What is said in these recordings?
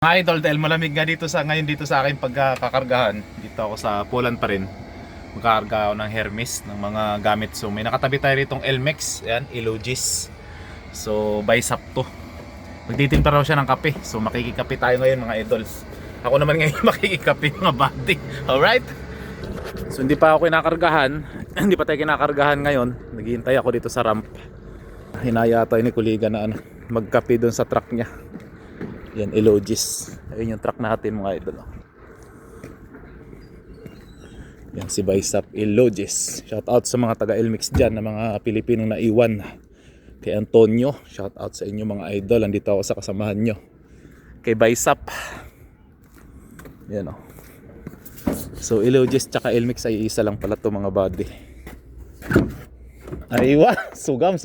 Mga idol, dahil malamig nga dito dito sa akin pagkakakargahan. Dito ako sa Poland pa rin. Magkakarga ako ng Hermes ng mga gamit. So may nakatabi tayo ritong Elmex, ayan, Elogis. So Bicep to. Magtitimpla raw siya ng kape. So makikikape tayo ngayon mga idols. Ako naman ngayon makikikape mga bandi. Alright? So hindi pa ako kinakargahan. Hindi pa tayo kinakargahan ngayon. Naghihintay ako dito sa ramp. Hinaya tayo ni kuliga na magkape doon sa truck niya. Yan, Elogis. Ayun yung truck natin mga idol. Yan si Bicep Elogis. Shout out sa mga taga Elmix dyan, na mga Pilipinong naiwan. Kay Antonio, shout out sa inyo mga idol. Andito ako sa kasamahan nyo. Kay Bicep. Yan o. So Elogis tsaka Elmix ay isa lang pala to mga buddy. Aywa, sugam.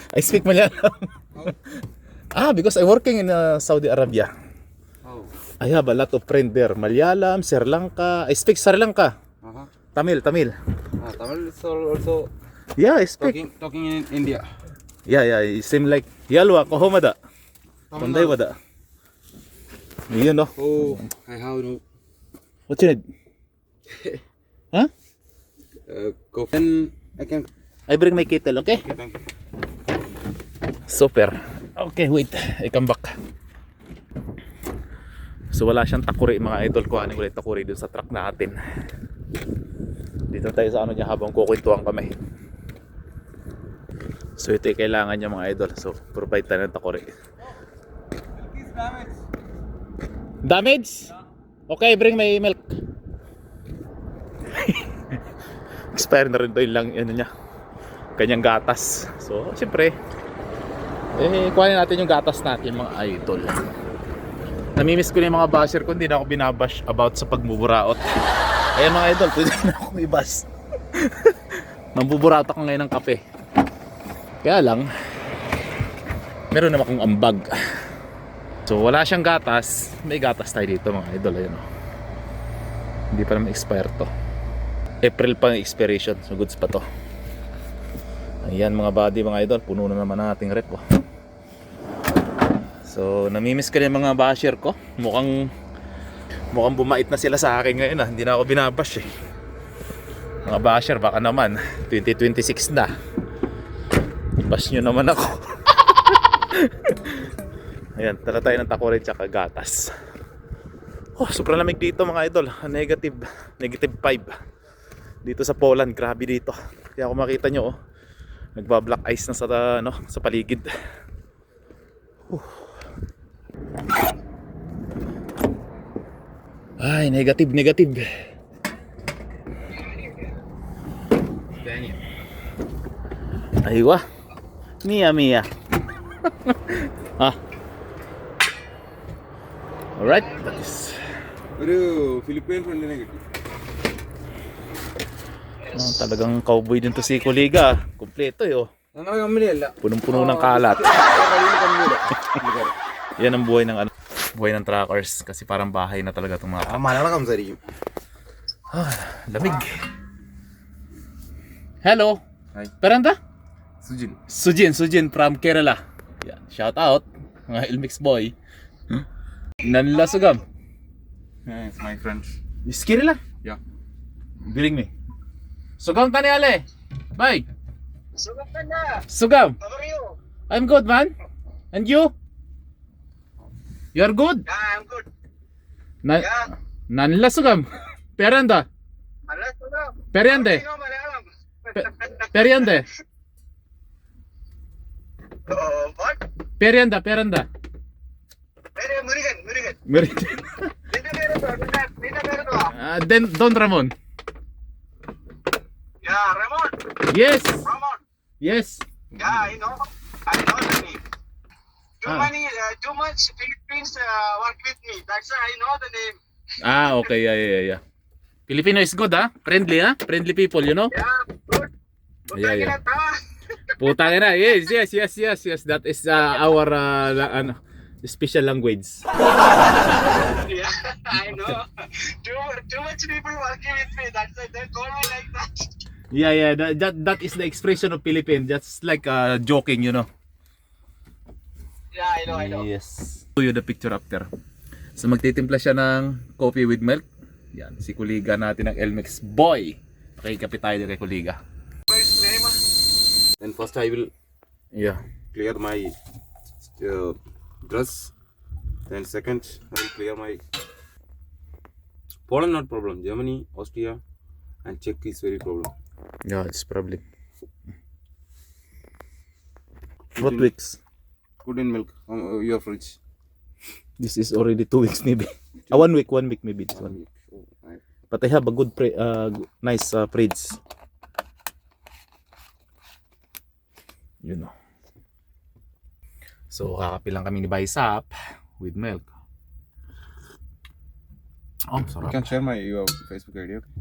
I speak Malayalam. Because I'm working in Saudi Arabia. I have a lot of friends there. Malayalam, Sri Lanka. I speak Sri Lanka. Tamil. Tamil is also Yeah, I speak. talking in India. Yeah. It seem like Yalwa, Kohomada. Panday wada. You know. Oh, I have no. What's your name? Huh? I can. I bring my kettle, okay? Okay, thank you. Super. Okay, wait. I come back. So wala siyang takuri mga idol. Kuhanin ko ulit takuri dun sa truck natin. Dito tayo sa niya habang kukwentuhan kami. So ito yung kailangan niya mga idol. So provide tayo ng takuri. Damage? Okay, bring my milk. Expire na rin to yung lang niya. Kanyang gatas. So siyempre kuhanin natin yung gatas natin mga idol. Namimiss ko na yung mga basher ko. Hindi na ako binabash about sa pagmuburaot. Ayan mga idol, pwede na ako ibas. Mambuburaot ako ngayon ng kape. Kaya lang meron naman akong ambag. So wala siyang gatas. May gatas tayo dito mga idol. Ayan, hindi pa naman expire to. April pa yung expiration. So goods pa to. Ayan mga buddy mga idol. Puno na naman ang ating rep. So namimiss ko na yung mga basher ko. Mukhang bumait na sila sa akin ngayon. Hindi na ako binabash eh. Mga basher baka naman 2026 na. Bash nyo naman ako. Ayan, tala tayo ng takore tsaka gatas. Sobrang lamig dito mga idol. Negative 5 dito sa Poland. Grabe dito. Kaya kung makita nyo nagba-black ice na sa paligid. Ay, negative. Aywa. Mia. Alright, that is. Philippine friend na Talagang cowboy din to si Kuliga. Kompleto punong-puno ng kalat. Yan ang buhay ng truckers kasi parang bahay na talaga itong mga lamig. Hello. Hi. Peranda? Sujin. From Kerala. Yan, shout out mga Elmix boy. Nanlasugam. Yeah, it's my friend. Is Kerala? Yeah. Biling me. Sugam tani ale. Bye. Sugam ka na. Sugam. How are you? I'm good man. And you? You are good? Yeah, I'm good. Yeah. Nanlasugam. Peranda. Alas, sugam. Periande. Sino Malayalam? Periande. What? Perianda. Murugan. Nina pero to. Then Don Ramon. Yeah, Ramon. Yes. Yeah, I know the name. Too much Philippines work with me. That's why I know the name. Okay, yeah. Filipino is good Friendly Friendly people, you know? Yeah, good. Yeah. Putang ina. Yes. That is our special language. Yeah, I know. Too much people working with me. That's why they call me like that. Yeah. That is the expression of Philippines. That's like joking, you know. Yeah, I know. Yes. Show you the picture after. So magtitimpla siya ng coffee with milk. Yan, si kuliga natin ng Elmex Boy. Pakikape tayo din kay kuliga. Where's name? Then first I will Yeah. clear my dress. Then second I will clear my Poland, not problem. Germany, Austria, and Czech is very problem. Yeah, it's probably. What weeks? Good in milk. Your fridge. This is already 2 weeks maybe. 1 week maybe this one. Oh, nice. But I have a good nice fridge. You know. So kakape lang kami ni Baisap with milk. Oh, You sarap. can share your Facebook ID. Okay.